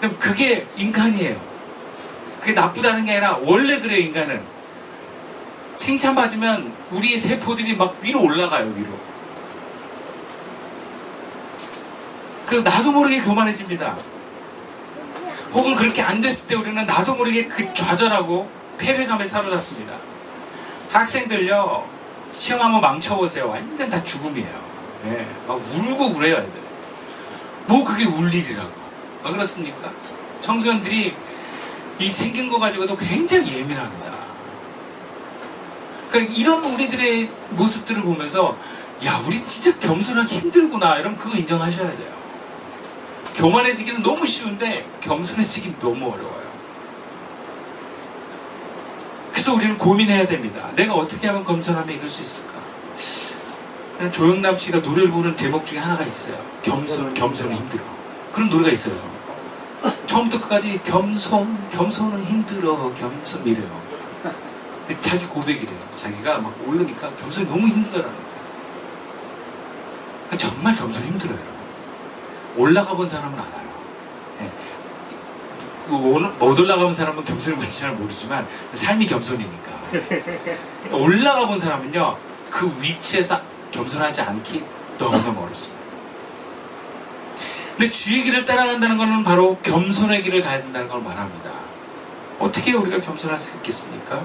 그럼 그게 인간이에요. 그게 나쁘다는 게 아니라 원래 그래요. 인간은 칭찬받으면 우리의 세포들이 막 위로 올라가요. 위로. 그래서 나도 모르게 교만해집니다. 혹은 그렇게 안 됐을 때 우리는 나도 모르게 그 좌절하고 패배감에 사로잡힙니다. 학생들요, 시험 한번 망쳐보세요. 완전 다 죽음이에요. 예, 막 울고 그래요, 애들. 뭐 그게 울 일이라고. 그렇습니까? 청소년들이 이 생긴 거 가지고도 굉장히 예민합니다. 그러니까 이런 우리들의 모습들을 보면서 야, 우리 진짜 겸손하기 힘들구나. 이러면 그거 인정하셔야 돼요. 교만해지기는 너무 쉬운데 겸손해지기는 너무 어려워요. 그래서 우리는 고민해야 됩니다. 내가 어떻게 하면 겸손하면 이룰 수 있을까? 조영남 씨가 노래를 부르는 제목 중에 하나가 있어요. 겸손은 힘들어. 그런 노래가 있어요. 처음부터 끝까지 겸손은 힘들어, 겸손 이래요. 근데 자기 고백이래요. 자기가 막 오르니까 겸손이 너무 힘들더라는 거예요. 그러니까 정말 겸손이 힘들어요. 올라가 본 사람은 알아요. 예. 못 올라가 본 사람은 겸손이 뭔지 잘 모르지만 삶이 겸손이니까. 올라가 본 사람은요, 그 위치에서 겸손하지 않기 너무너무 어렵습니다. 근데 주의 길을 따라간다는 것은 바로 겸손의 길을 가야 된다는 걸 말합니다. 어떻게 우리가 겸손할 수 있겠습니까?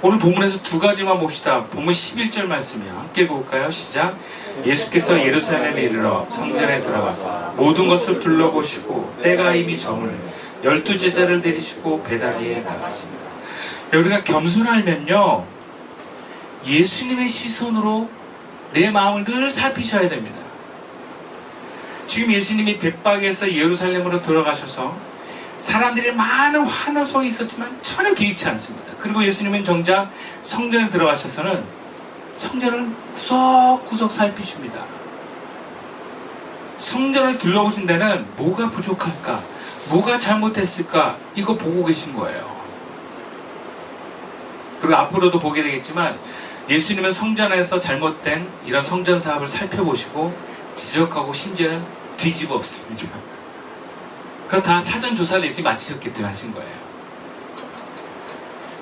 오늘 본문에서 두 가지만 봅시다. 본문 11절 말씀이요. 함께 읽어볼까요? 시작. 예수께서 예루살렘에 이르러 성전에 들어가서 모든 것을 둘러보시고 때가 이미 저물매 12제자를 데리시고 베다니에 나가십니다. 우리가 겸손하면요, 예수님의 시선으로 내 마음을 늘 살피셔야 됩니다. 지금 예수님이 벳박에서 예루살렘으로 들어가셔서 사람들이 많은 환호성이 있었지만 전혀 개의치 않습니다. 그리고 예수님은 정작 성전에 들어가셔서는 성전을 구석구석 살피십니다. 성전을 둘러보신 데는 뭐가 부족할까? 뭐가 잘못했을까? 이거 보고 계신 거예요. 그리고 앞으로도 보게 되겠지만 예수님은 성전에서 잘못된 이런 성전 사업을 살펴보시고 지적하고 심지어는 뒤집어 엎습니다. 그거 다 사전 조사를 예수님이 마치셨기 때문에 하신 거예요.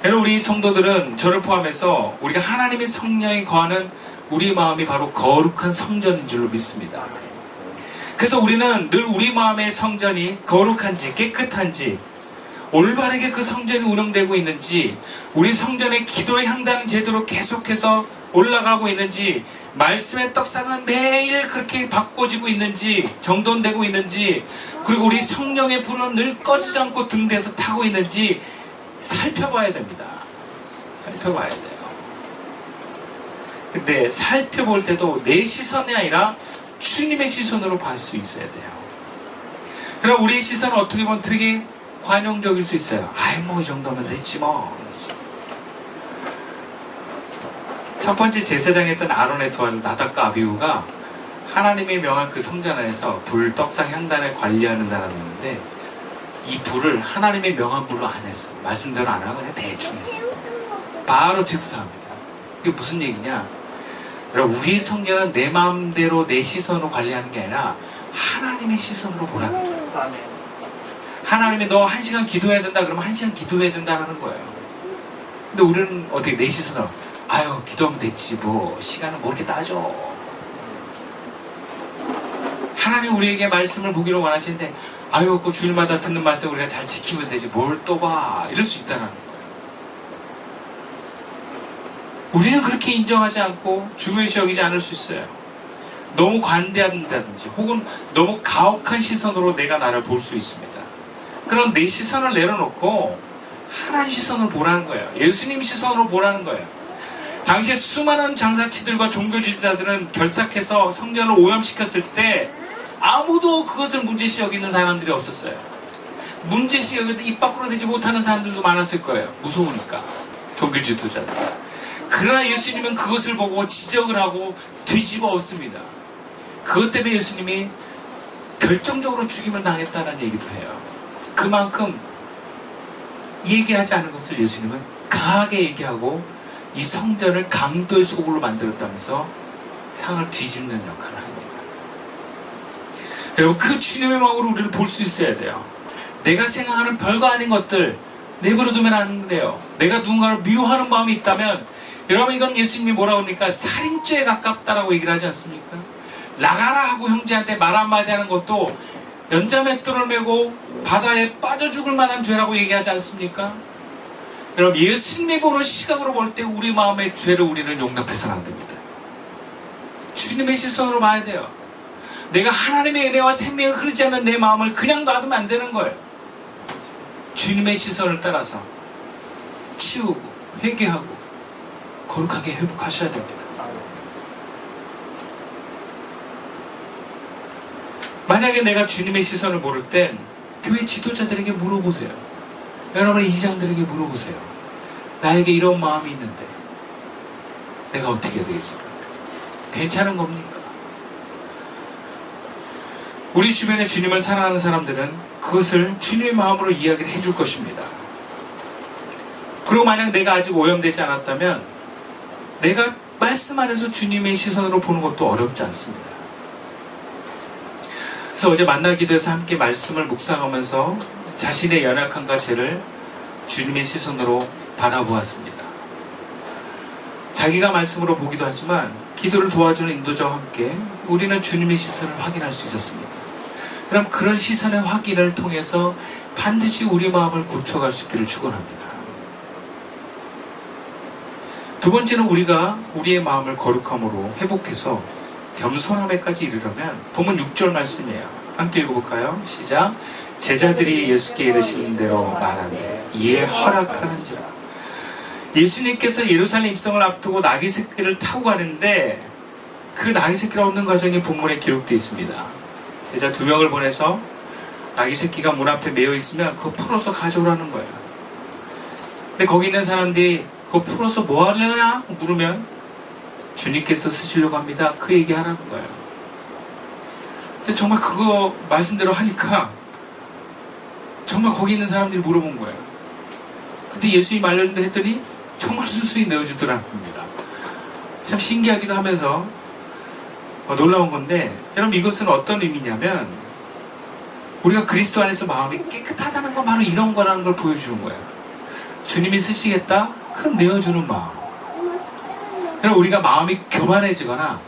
여러분, 우리 성도들은 저를 포함해서 우리가 하나님의 성령이 거하는 우리 마음이 바로 거룩한 성전인 줄로 믿습니다. 그래서 우리는 늘 우리 마음의 성전이 거룩한지 깨끗한지 올바르게 그 성전이 운영되고 있는지, 우리 성전의 기도의 향단은 제대로 계속해서 올라가고 있는지, 말씀의 떡상은 매일 그렇게 바꿔지고 있는지, 정돈되고 있는지, 그리고 우리 성령의 불은 늘 꺼지지 않고 등대에서 타고 있는지 살펴봐야 됩니다. 살펴봐야 돼요. 근데 살펴볼 때도 내 시선이 아니라 주님의 시선으로 볼 수 있어야 돼요. 그럼 우리의 시선은 어떻게 보면 되게 관용적일 수 있어요. 아이, 뭐 이 정도면 됐지 뭐. 첫 번째 제사장에 있던 아론의 두 아들 나답과 아비후가 하나님의 명한 그 성전 안에서 불, 떡상, 향단을 관리하는 사람이었는데 이 불을 하나님의 명한 불로 안 했어. 말씀대로 안 하고 그냥 대충 했어. 바로 즉사합니다. 이게 무슨 얘기냐? 여러분, 우리 성전은 내 마음대로 내 시선으로 관리하는 게 아니라 하나님의 시선으로 보라는 거예요. 하나님이 너 1시간 기도해야 된다 그러면 1시간 기도해야 된다는 거예요. 근데 우리는 어떻게 내 시선으로 아유, 기도하면 됐지 뭐 시간은 뭐 이렇게 따져. 하나님 우리에게 말씀을 보기로 원하시는데 아유, 그 주일마다 듣는 말씀 우리가 잘 지키면 되지 뭘 또 봐, 이럴 수 있다는 거예요. 우리는 그렇게 인정하지 않고 중요시 여기지 않을 수 있어요. 너무 관대한다든지 혹은 너무 가혹한 시선으로 내가 나를 볼 수 있습니다. 그럼 내 시선을 내려놓고 하나님 시선을 보라는 거예요. 예수님 시선으로 보라는 거예요. 당시에 수많은 장사치들과 종교지도자들은 결탁해서 성전을 오염시켰을 때 아무도 그것을 문제시 여기는 사람들이 없었어요. 문제시 여기도 입 밖으로 내지 못하는 사람들도 많았을 거예요. 무서우니까. 종교지도자들. 그러나 예수님은 그것을 보고 지적을 하고 뒤집어 엎습니다. 그것 때문에 예수님이 결정적으로 죽임을 당했다는 얘기도 해요. 그만큼 얘기하지 않은 것을 예수님은 강하게 얘기하고 이 성전을 강도의 소굴로 만들었다면서 상을 뒤집는 역할을 합니다. 여러분, 그 주님의 마음으로 우리를 볼 수 있어야 돼요. 내가 생각하는 별거 아닌 것들 내버려두면 안 돼요. 내가 누군가를 미워하는 마음이 있다면, 여러분 이건 예수님이 뭐라고 하니까 살인죄에 가깝다라고 얘기를 하지 않습니까? 나가라 하고 형제한테 말 한마디 하는 것도 연자맷돌을 메고 바다에 빠져 죽을 만한 죄라고 얘기하지 않습니까? 여러분 예수님이 보는 시각으로 볼 때 우리 마음의 죄를 우리는 용납해서는 안 됩니다. 주님의 시선으로 봐야 돼요. 내가 하나님의 은혜와 생명이 흐르지 않는 내 마음을 그냥 놔두면 안 되는 거예요. 주님의 시선을 따라서 치우고 회개하고 거룩하게 회복하셔야 됩니다. 만약에 내가 주님의 시선을 모를 땐 교회 지도자들에게 물어보세요. 여러분의 이장들에게 물어보세요. 나에게 이런 마음이 있는데 내가 어떻게 해야 되겠습니까? 괜찮은 겁니까? 우리 주변에 주님을 사랑하는 사람들은 그것을 주님의 마음으로 이야기를 해줄 것입니다. 그리고 만약 내가 아직 오염되지 않았다면 내가 말씀 안에서 주님의 시선으로 보는 것도 어렵지 않습니다. 그래서 어제 만나기도 해서 함께 말씀을 묵상하면서 자신의 연약함과 죄를 주님의 시선으로 바라보았습니다. 자기가 말씀으로 보기도 하지만 기도를 도와주는 인도자와 함께 우리는 주님의 시선을 확인할 수 있었습니다. 그럼 그런 시선의 확인을 통해서 반드시 우리 마음을 고쳐갈 수 있기를 축원합니다. 두 번째는 우리가 우리의 마음을 거룩함으로 회복해서 겸손함에까지 이르려면 본문 6절 말씀이에요. 함께 읽어볼까요? 시작. 제자들이 예수께 이르시는 대로 말하되 이에 허락하는지라. 예수님께서 예루살렘 입성을 앞두고 나귀 새끼를 타고 가는데 그 나귀 새끼를 얻는 과정이 본문에 기록되어 있습니다. 제자 2명을 보내서 나귀 새끼가 문 앞에 메어 있으면 그거 풀어서 가져오라는 거예요. 근데 거기 있는 사람들이 그거 풀어서 뭐 하려냐 물으면 주님께서 쓰시려고 합니다. 그 얘기 하라는 거예요. 근데 정말 그거 말씀대로 하니까 정말 거기 있는 사람들이 물어본 거예요. 근데 예수님이 알려준다 했더니 정말 순순히 내어주더라는 겁니다. 참 신기하기도 하면서 놀라운 건데, 여러분 이것은 어떤 의미냐면 우리가 그리스도 안에서 마음이 깨끗하다는 건 바로 이런 거라는 걸 보여주는 거예요. 주님이 쓰시겠다? 그럼 내어주는 마음. 여러분 우리가 마음이 교만해지거나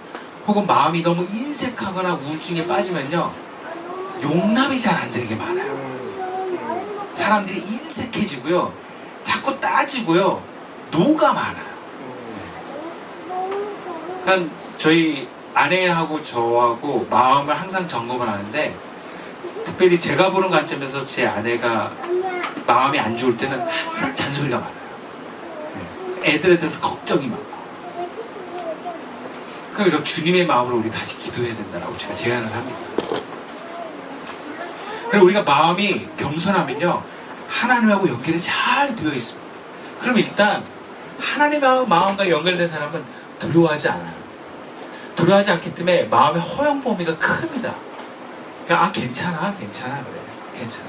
혹은 마음이 너무 인색하거나 우울증에 빠지면요 용납이 잘 안 되는 게 많아요. 사람들이 인색해지고요 자꾸 따지고요 노가 많아요. 그러니까 저희 아내하고 저하고 마음을 항상 점검을 하는데, 특별히 제가 보는 관점에서 제 아내가 마음이 안 좋을 때는 항상 잔소리가 많아요. 애들에 대해서 걱정이 많고. 그러니까 주님의 마음으로 우리 다시 기도해야 된다고 제가 제안을 합니다. 그리고 우리가 마음이 겸손하면요 하나님하고 연결이 잘 되어 있습니다. 그럼 일단 하나님의 마음과 연결된 사람은 두려워하지 않아요. 두려워하지 않기 때문에 마음의 허용 범위가 큽니다. 그러니까 괜찮아 그래 괜찮아.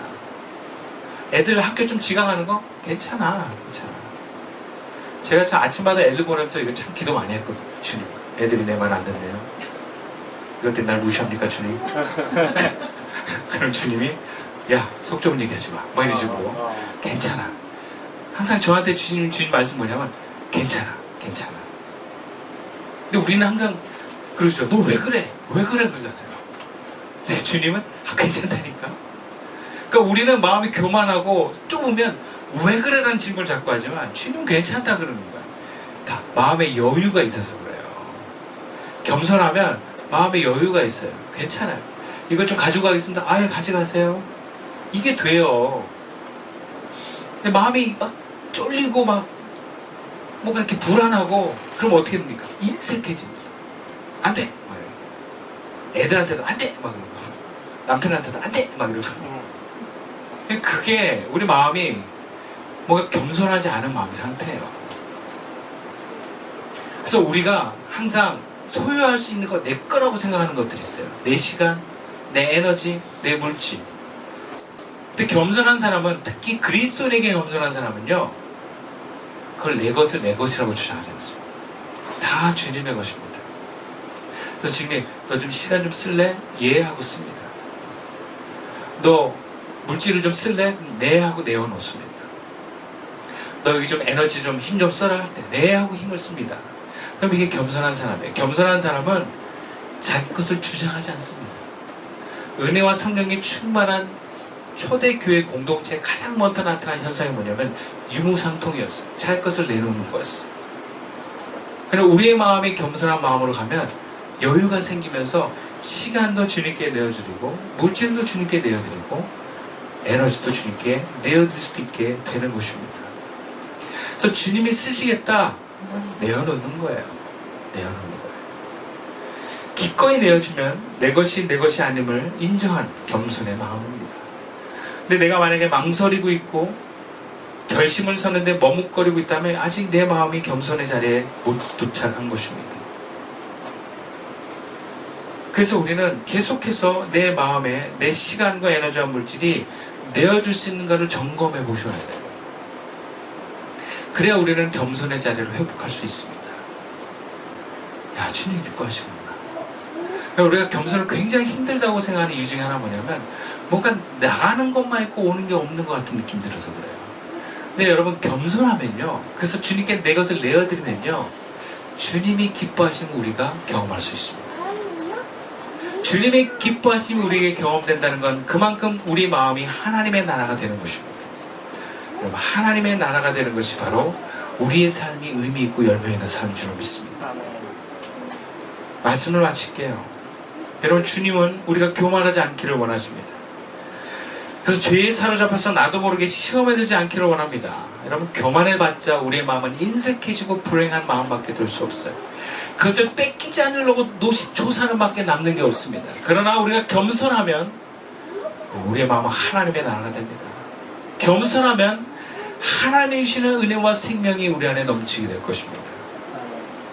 애들 학교 좀 지각하는 거 괜찮아. 제가 참 아침마다 애들 보내면서 이거 참 기도 많이 했거든요. 주님, 애들이 내 말 안 듣네요. 이것 때문에 날 무시합니까 주님? 그럼 주님이 야 속 좁은 얘기하지 마. 뭐 이런 식으로 괜찮아. 항상 저한테 주님 말씀 뭐냐면 괜찮아. 근데 우리는 항상 그러죠. 너 왜 그래 그러잖아요. 근데 주님은 괜찮다니까. 그러니까 우리는 마음이 교만하고 좁으면 왜 그래라는 질문을 자꾸 하지만 주님은 괜찮다 그러는 거야. 다 마음에 여유가 있어서 그래요. 겸손하면 마음에 여유가 있어요. 괜찮아요. 이거 좀 가지고 가겠습니다. 아예 가져가세요. 이게 돼요. 근데 마음이 막 쫄리고 막 뭔가 이렇게 불안하고 그럼 어떻게 됩니까? 인색해집니다. 안 돼! 막 이러고. 애들한테도 안 돼! 막 이러고. 남편한테도 안 돼! 막 이러고. 그게 우리 마음이 뭔가 겸손하지 않은 마음의 상태예요. 그래서 우리가 항상 소유할 수 있는 거 내 거라고 생각하는 것들이 있어요. 내 시간, 내 에너지, 내 물질. 근데 겸손한 사람은, 특히 그리스도인에게 겸손한 사람은요 그걸 내 것을 내 것이라고 주장하지 않습니다. 다 주님의 것입니다. 그래서 주님이 너 좀 시간 좀 쓸래? 예 하고 씁니다. 너 물질을 좀 쓸래? 네 하고 내어놓습니다. 너 여기 좀 에너지 좀 힘 좀 써라 할 때 네 하고 힘을 씁니다. 그럼 이게 겸손한 사람이에요. 겸손한 사람은 자기 것을 주장하지 않습니다. 은혜와 성령이 충만한 초대교회 공동체의 가장 먼저 나타난 현상이 뭐냐면 유무상통이었어요. 자기 것을 내놓는 거였어요. 그럼 우리의 마음이 겸손한 마음으로 가면 여유가 생기면서 시간도 주님께 내어드리고 물질도 주님께 내어드리고 에너지도 주님께 내어드릴 수도 있게 되는 것입니다. 그래서 주님이 쓰시겠다 내어놓는 거예요. 내어놓는 거예요. 기꺼이 내어주면 내 것이 내 것이 아님을 인정한 겸손의 마음입니다. 근데 내가 만약에 망설이고 있고 결심을 서는데 머뭇거리고 있다면 아직 내 마음이 겸손의 자리에 못 도착한 것입니다. 그래서 우리는 계속해서 내 마음에 내 시간과 에너지와 물질이 내어줄 수 있는가를 점검해 보셔야 돼요. 그래야 우리는 겸손의 자리를 회복할 수 있습니다. 야, 주님 기뻐하시구나. 우리가 겸손을 굉장히 힘들다고 생각하는 이유 중에 하나 뭐냐면 뭔가 나가는 것만 있고 오는 게 없는 것 같은 느낌이 들어서 그래요. 근데 여러분 겸손하면요, 그래서 주님께 내 것을 내어드리면요, 주님이 기뻐하시면 우리가 경험할 수 있습니다. 주님이 기뻐하심이 우리에게 경험된다는 건 그만큼 우리 마음이 하나님의 나라가 되는 것입니다. 여러분, 하나님의 나라가 되는 것이 바로 우리의 삶이 의미 있고 열매 있는 삶인 줄 믿습니다. 말씀을 마칠게요. 여러분, 주님은 우리가 교만하지 않기를 원하십니다. 그래서 죄에 사로잡혀서 나도 모르게 시험에 들지 않기를 원합니다. 여러분, 교만해봤자 우리의 마음은 인색해지고 불행한 마음밖에 될 수 없어요. 그것을 뺏기지 않으려고 노심초사는 밖에 남는 게 없습니다. 그러나 우리가 겸손하면 우리의 마음은 하나님의 나라가 됩니다. 겸손하면 하나님이 주시는 은혜와 생명이 우리 안에 넘치게 될 것입니다.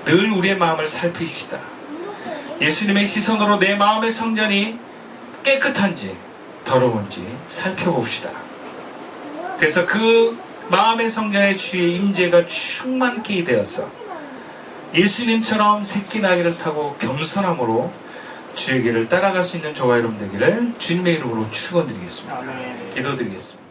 늘 우리의 마음을 살피십시다. 예수님의 시선으로 내 마음의 성전이 깨끗한지 더러운지 살펴봅시다. 그래서 그 마음의 성전의 주의 임재가 충만케 되어서 예수님처럼 새끼 나귀를 타고 겸손함으로 주의 길을 따라갈 수 있는 저와 여러분 되기를 주님의 이름으로 축원드리겠습니다. 기도드리겠습니다.